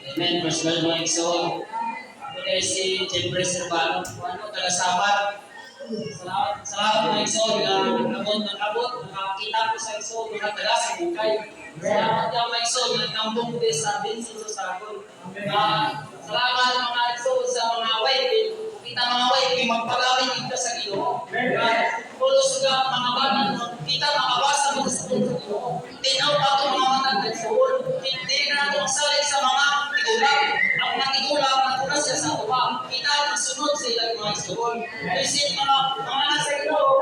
Amen. Praise God, mga igsoon. Ako na si Jeffrey Servano. Taga-Sabat. Salamat mga igsoon. Nakakita ko sa igsoon. Taga sa Bukay. Salamat ka mga igsoon. Nagtambong din sa Vincent sa Sagol. Salamat mga igsoon sa mga wife. Kita mga wife, magpagamit kita sa Ginoo. Pulos ka mga bata. Kita makabasa mo sa Ginoo. Tinaw pa ito mga mga igsoon. Hindi na natin magsalit sa mga tigulang. Ang mga tigulang, natulas siya sa upa. Kita magsunod sa ilang mga igsoon. Isip mga nasa Ginoo.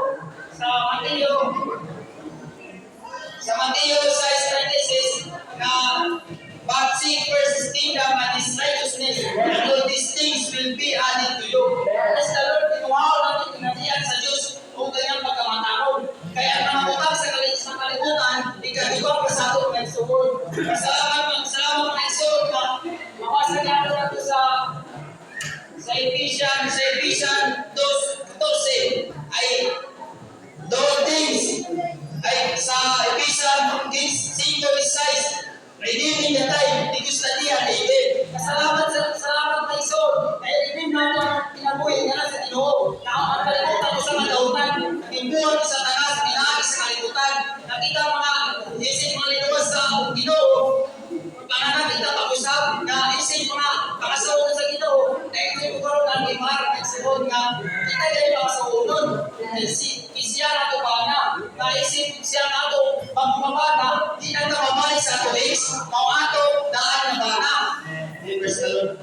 Sa Mateo 6:36 na but seek first his kingdom and his righteousness, and all these things will be added to you. As the Lord, tinuhaw natin pinatiyan sa Diyos kung kanyang pagkamatakaw. Kaya ang mga utang sa kalibutan, ikagibang pa sa ato ng suhod. Salamat mga iso na mabasa niya nato sa Ephesians 2:14 ay those things ay sa Ephesians 5:6 redeeming the time, tigus na diyan, amen. Salamat na iso. Kaya redeem natin ang pinabuhay niya sa Ginoo. Na ang kalimutan ko sa madautan, imbuhan sa tanas, pinahagi sa kalimutan. Nakita mga isip mga linuwas sa Ginoo. Panganak kita pag-usap na isip mga pakasawa sa Ginoo. Dahil ito yung karoon ang imar, nagsibod nga, kita kayo pakasawunon. Siya na ito pa na, naisip siya na ito, pagmamana, di na ito mamalik sa tulis, mau ato, daan na bana. Praise the Lord.